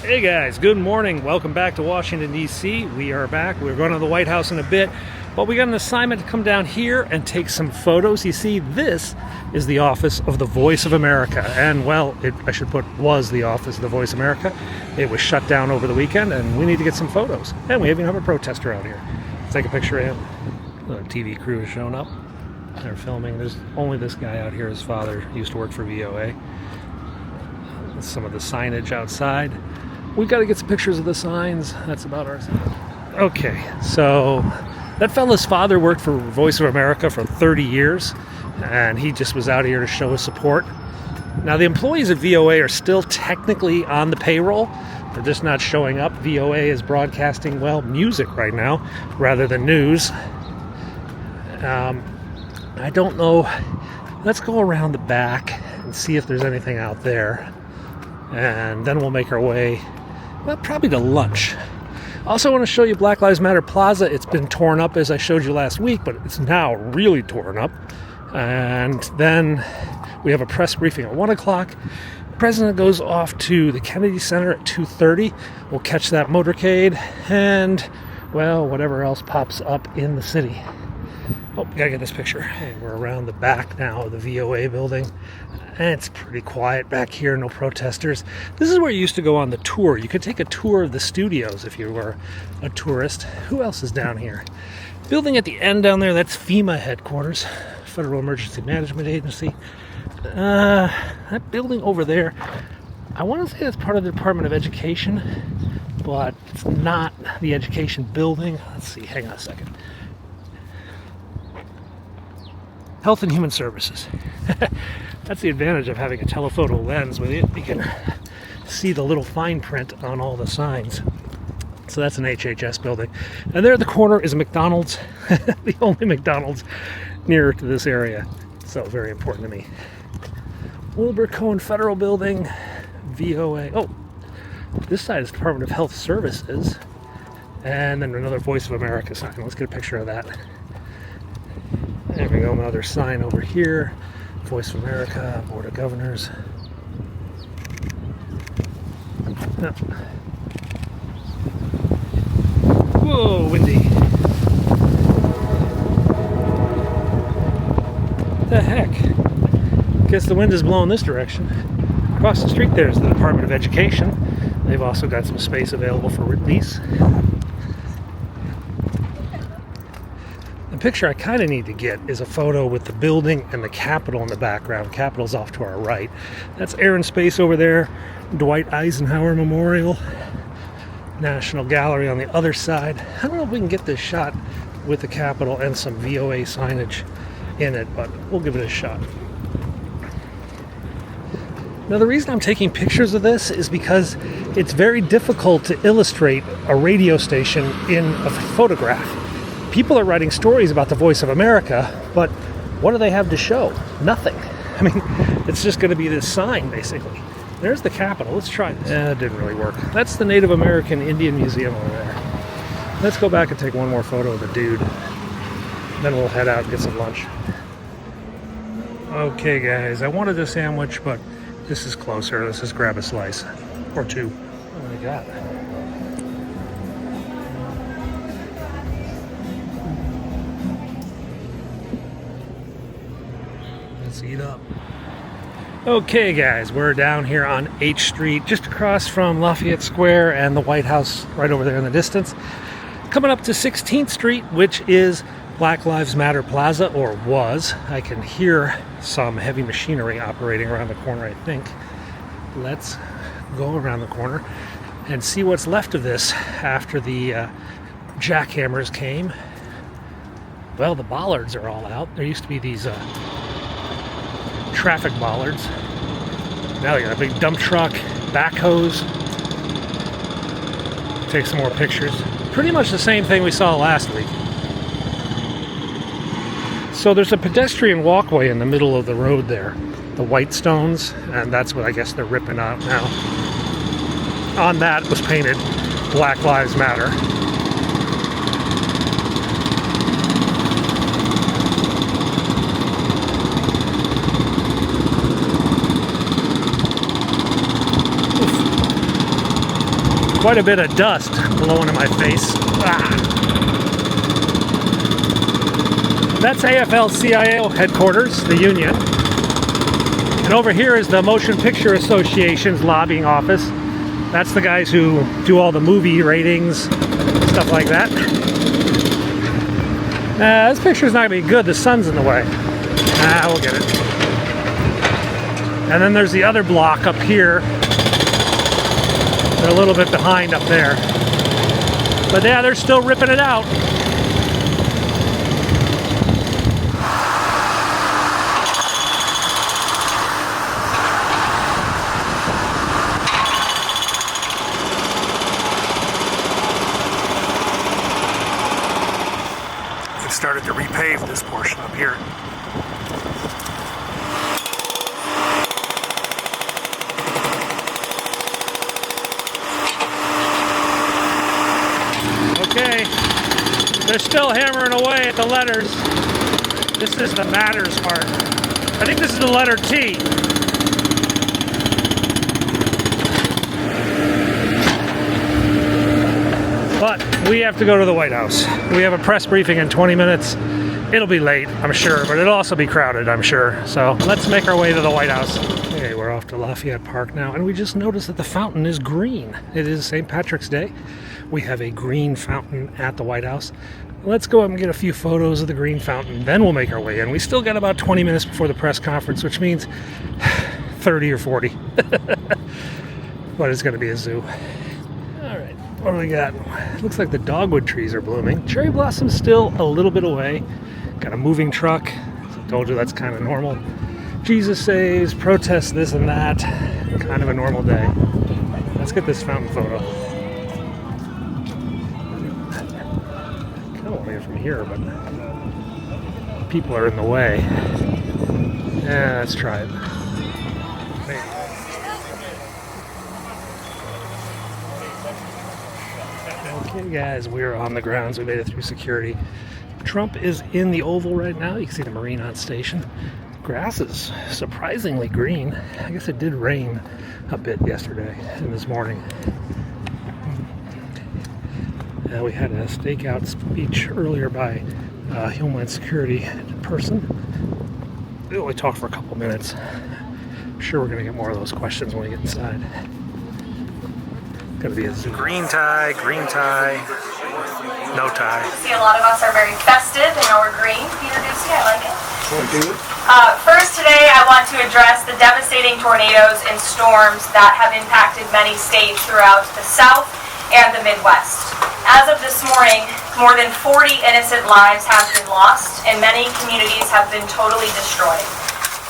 Hey guys, good morning. Welcome back to Washington, D.C. We are back. We're going to the White House in a bit, but we got an assignment to come down here and take some photos. You see, this is the office of the Voice of America. And, well, I should put was the office of the Voice of America. It was shut down over the weekend, and we need to get some photos. And we even have a protester out here. Let's take a picture of him. The TV crew has shown up. They're filming. There's only this guy out here. His father used to work for VOA. Some of the signage outside. We've got to get some pictures of the signs. That's about ours. Okay, so that fella's father worked for Voice of America for 30 years, and he just was out here to show his support. Now, the employees at VOA are still technically on the payroll. They're just not showing up. VOA is broadcasting, well, music right now rather than news. I don't know. Let's go around the back and see if there's anything out there. And then we'll make our way, well, probably to lunch. Also want to show you Black Lives Matter Plaza. It's been torn up as I showed you last week, but it's now really torn up. And then we have a press briefing at 1 o'clock. The president goes off to the Kennedy Center at 2:30. We'll catch that motorcade and, well, whatever else pops up in the city. Oh, we gotta get this picture. Hey, we're around the back now of the VOA building. And it's pretty quiet back here, no protesters. This is where you used to go on the tour. You could take a tour of the studios if you were a tourist. Who else is down here? Building at the end down there, that's FEMA headquarters, Federal Emergency Management Agency. That building over there, I want to say that's part of the Department of Education, but it's not the education building. Let's see, hang on a second. Health and Human Services. That's the advantage of having a telephoto lens with it. You can see the little fine print on all the signs. So that's an HHS building. And there at the corner is a McDonald's. The only McDonald's near to this area. So very important to me. Wilbur Cohen Federal Building, VOA. Oh, this side is Department of Health Services. And then another Voice of America sign. Let's get a picture of that. There we go, another sign over here. Voice of America, Board of Governors. Oh. Whoa, windy. The heck? Guess the wind is blowing this direction. Across the street there is the Department of Education. They've also got some space available for release. The picture I kind of need to get is a photo with the building and the Capitol in the background. Capitol's off to our right. That's Air and Space over there. Dwight Eisenhower Memorial. National Gallery on the other side. I don't know if we can get this shot with the Capitol and some VOA signage in it, but we'll give it a shot. Now, the reason I'm taking pictures of this is because it's very difficult to illustrate a radio station in a photograph. People are writing stories about the Voice of America, but what do they have to show? Nothing. I mean, it's just going to be this sign, basically. There's the Capitol. Let's try this. It didn't really work. That's the Native American Indian Museum over there. Let's go back and take one more photo of the dude. Then we'll head out and get some lunch. Okay, guys. I wanted a sandwich, but this is closer. Let's just grab a slice. Or two. Oh, my God. Let's eat up. Okay, guys, we're down here on H Street, just across from Lafayette Square and the White House right over there in the distance. Coming up to 16th Street, which is Black Lives Matter Plaza, or was. I can hear some heavy machinery operating around the corner, I think. Let's go around the corner and see what's left of this after the jackhammers came. Well, the bollards are all out. There used to be these traffic bollards. Now they got a big dump truck, backhoes. Take some more pictures. Pretty much the same thing we saw last week. So there's a pedestrian walkway in the middle of the road there, the white stones, and that's what I guess they're ripping out now. On that was painted Black Lives Matter. Quite a bit of dust blowing in my face. Ah. That's AFL-CIO headquarters, the union. And over here is the Motion Picture Association's lobbying office. That's the guys who do all the movie ratings, stuff like that. This picture's not going to be good. The sun's in the way. We'll get it. And then there's the other block up here. They're a little bit behind up there. But yeah, they're still ripping it out. They've started to repave this portion up here. Okay, they're still hammering away at the letters. This is the matters part. I think this is the letter T. But we have to go to the White House. We have a press briefing in 20 minutes. It'll be late, I'm sure, but it'll also be crowded, I'm sure. So let's make our way to the White House. Okay, we're off to Lafayette Park now, and we just noticed that the fountain is green. It is St. Patrick's Day. We have a green fountain at the White House. Let's go up and get a few photos of the green fountain, then we'll make our way in. We still got about 20 minutes before the press conference, which means 30 or 40. But it's going to be a zoo. All right, what do we got? Looks like the dogwood trees are blooming. Cherry blossom's still a little bit away. Got a moving truck. So I told you that's kind of normal. Jesus saves, protests, this and that. Kind of a normal day. Let's get this fountain photo. I kind of want to get from here, but people are in the way. Yeah, let's try it. Okay, guys, we're on the grounds. We made it through security. Trump is in the Oval right now. You can see the Marine on station. The grass is surprisingly green. I guess it did rain a bit yesterday and this morning. We had a stakeout speech earlier by a Homeland Security person. We only talked for a couple minutes. I'm sure we're going to get more of those questions when we get inside. Gonna be a zoo. Green tie, no tie. See, a lot of us are very festive in our green. Peter Ducey, I like it. First today, I want to address the devastating tornadoes and storms that have impacted many states throughout the South and the Midwest. As of this morning, more than 40 innocent lives have been lost, and many communities have been totally destroyed.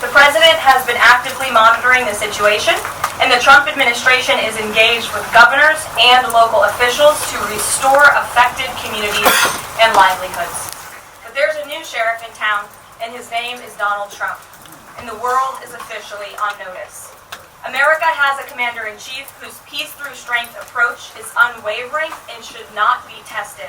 The president has been actively monitoring the situation, and the Trump administration is engaged with governors and local officials to restore affected communities and livelihoods. But there's a new sheriff in town, and his name is Donald Trump, and the world is officially on notice. America has a commander-in-chief whose peace-through-strength approach is unwavering and should not be tested.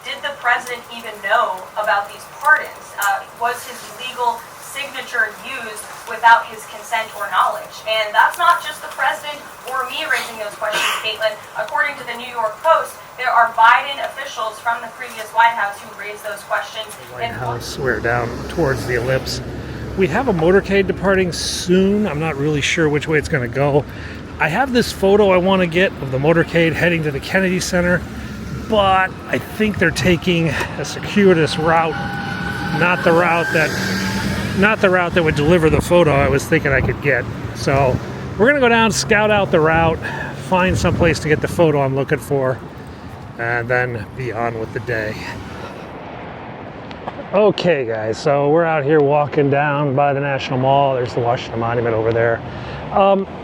Did the president even know about these pardons? Was his legal signature used without his consent or knowledge? And that's not just the president or me raising those questions, Caitlin. According to the New York Post, there are Biden officials from the previous White House who raised those questions. White House, we're down towards the ellipse. We have a motorcade departing soon. I'm not really sure which way it's going to go. I have this photo I want to get of the motorcade heading to the Kennedy Center, but I think they're taking a circuitous route, not the route that would deliver the photo I was thinking I could get. So we're gonna go down, scout out the route, find some place to get the photo I'm looking for, and then be on with the day. Okay guys, so we're out here walking down by the National Mall. There's the Washington Monument over there.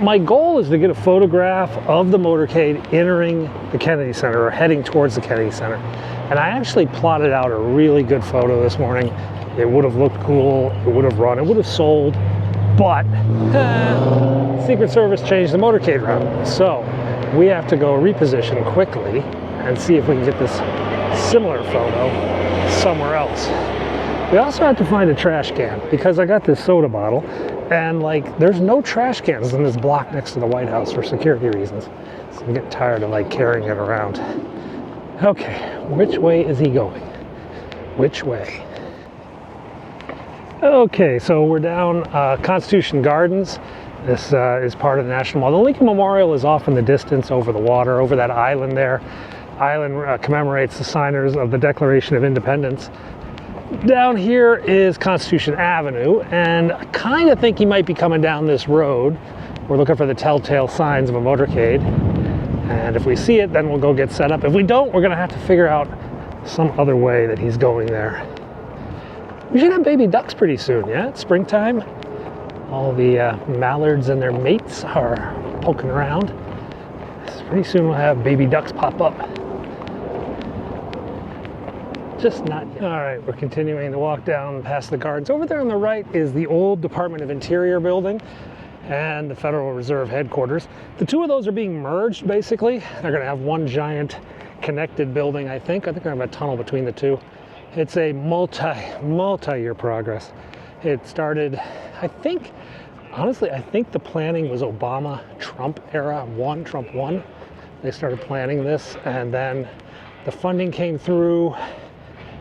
My goal is to get a photograph of the motorcade entering the Kennedy Center or heading towards the Kennedy Center. And I actually plotted out a really good photo this morning. It would have looked cool, it would have run, it would have sold, but Secret Service changed the motorcade route. So we have to go reposition quickly and see if we can get this similar photo somewhere else. We also have to find a trash can because I got this soda bottle and like there's no trash cans in this block next to the White House for security reasons. So I'm getting tired of like carrying it around. Okay, which way is he going? Which way? Okay, so we're down Constitution Gardens. This is part of the National Mall. The Lincoln Memorial is off in the distance over the water, over that island there. Island commemorates the signers of the Declaration of Independence. Down here is Constitution Avenue, and I kind of think he might be coming down this road. We're looking for the telltale signs of a motorcade. And if we see it, then we'll go get set up. If we don't, we're gonna have to figure out some other way that he's going there. We should have baby ducks pretty soon, yeah? It's springtime. All the mallards and their mates are poking around. So pretty soon we'll have baby ducks pop up. Just not yet. All right, we're continuing to walk down past the gardens. Over there on the right is the old Department of Interior building and the Federal Reserve headquarters. The two of those are being merged, basically. They're gonna have one giant connected building, I think. I think they're gonna have a tunnel between the two. It's a multi-year progress. It started, I think, honestly, I think the planning was Obama-Trump era, Trump 1. They started planning this, and then the funding came through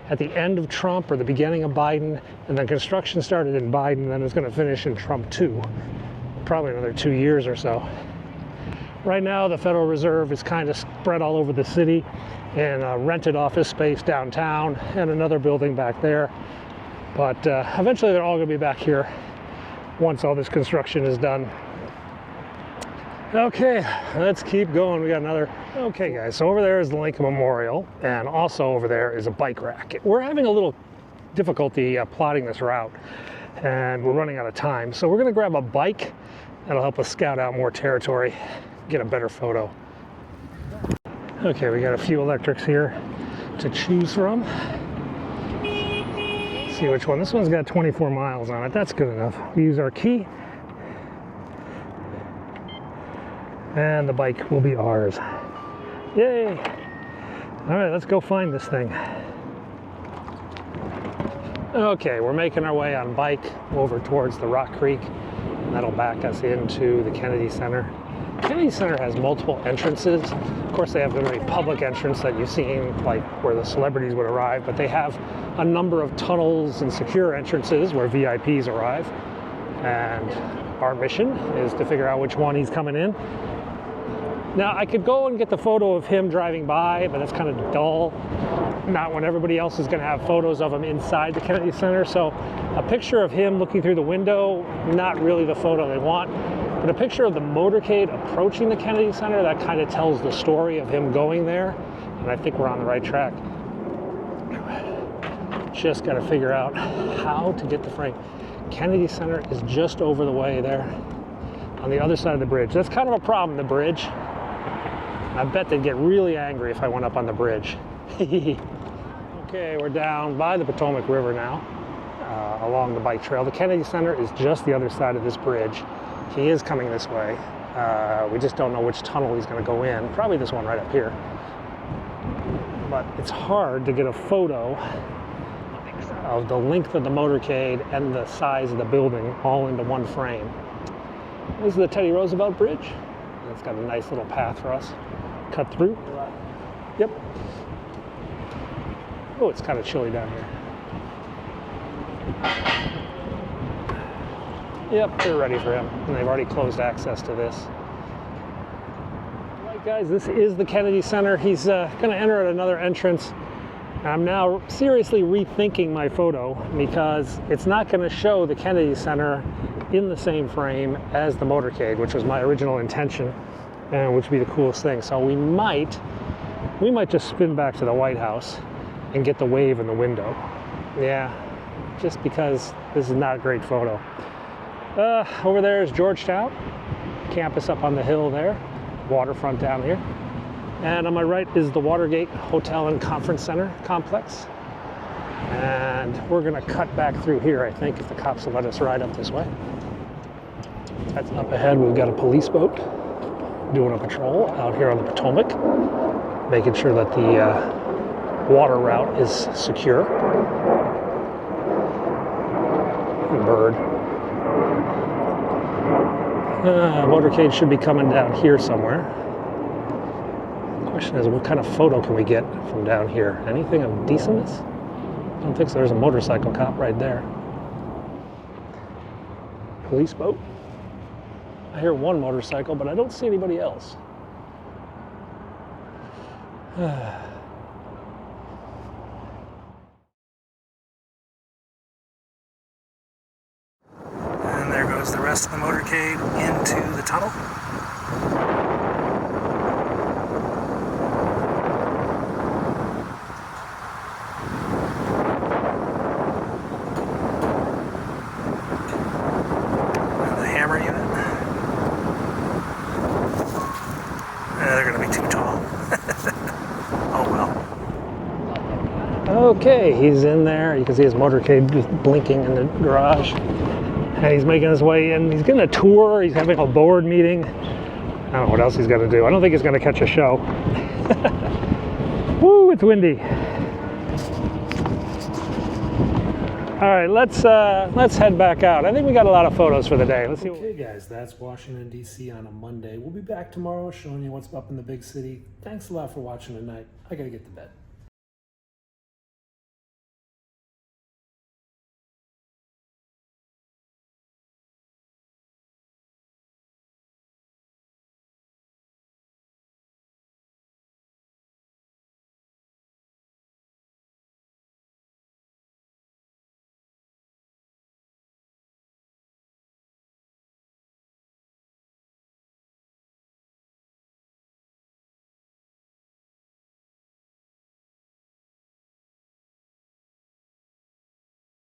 at the end of Trump or the beginning of Biden, and then construction started in Biden, and then it's gonna finish in Trump 2. Probably another 2 years or so. Right now, the Federal Reserve is kind of spread all over the city in a rented office space downtown and another building back there. But eventually they're all gonna be back here once all this construction is done. Okay, let's keep going. We got another. Okay guys, so over there is the Lincoln Memorial, and also over there is a bike rack. We're having a little difficulty plotting this route, and we're running out of time. So we're gonna grab a bike that'll help us scout out more territory, get a better photo. Okay, we got a few electrics here to choose from. Let's see which one. This one's got 24 miles on it. That's good enough. We use our key, and the bike will be ours. Yay! All right, let's go find this thing. Okay, we're making our way on bike over towards the Rock Creek, and that'll back us into the Kennedy Center. Kennedy Center has multiple entrances. Of course, they have the very public entrance that you've seen, like where the celebrities would arrive, but they have a number of tunnels and secure entrances where VIPs arrive. And our mission is to figure out which one he's coming in. Now, I could go and get the photo of him driving by, but that's kind of dull. Not when everybody else is going to have photos of him inside the Kennedy Center. So a picture of him looking through the window, not really the photo they want. But a picture of the motorcade approaching the Kennedy Center, that kind of tells the story of him going there. And I think we're on the right track. Just got to figure out how to get the frame. Kennedy Center is just over the way there on the other side of the bridge. That's kind of a problem, the bridge. I bet they'd get really angry if I went up on the bridge. Okay, we're down by the Potomac River now, along the bike trail. The Kennedy Center is just the other side of this bridge. He is coming this way. We just don't know which tunnel he's going to go in. Probably this one right up here. But it's hard to get a photo of the length of the motorcade and the size of the building all into one frame. This is the Teddy Roosevelt Bridge. It's got a nice little path for us. Cut through. Yep. Oh, it's kind of chilly down here. Yep, they're ready for him, and they've already closed access to this. All right, guys, this is the Kennedy Center. He's going to enter at another entrance. I'm now seriously rethinking my photo because it's not going to show the Kennedy Center in the same frame as the motorcade, which was my original intention, and which would be the coolest thing. So we might just spin back to the White House and get the wave in the window. Yeah, just because this is not a great photo. Over there is Georgetown, campus up on the hill there, waterfront down here. And on my right is the Watergate Hotel and Conference Center complex. And we're gonna cut back through here, I think, if the cops will let us ride up this way. That's up ahead. We've got a police boat doing a patrol out here on the Potomac, making sure that the water route is secure. Bird. Motorcade should be coming down here somewhere. Question is, what kind of photo can we get from down here? Anything of decentness? I don't think so. There's a motorcycle cop right there. Police boat. I hear one motorcycle, but I don't see anybody else. And there goes the rest of the motorcade into the tunnel. And the hammer unit. They're going to be too tall. Oh well. Okay, he's in there. You can see his motorcade just blinking in the garage. And he's making his way in. He's getting a tour. He's having a board meeting. I don't know what else he's going to do. I don't think he's going to catch a show. Woo, it's windy. All right, let's head back out. I think we got a lot of photos for the day. Let's see. Okay, guys, that's Washington, D.C. on a Monday. We'll be back tomorrow showing you what's up in the big city. Thanks a lot for watching tonight. I got to get to bed.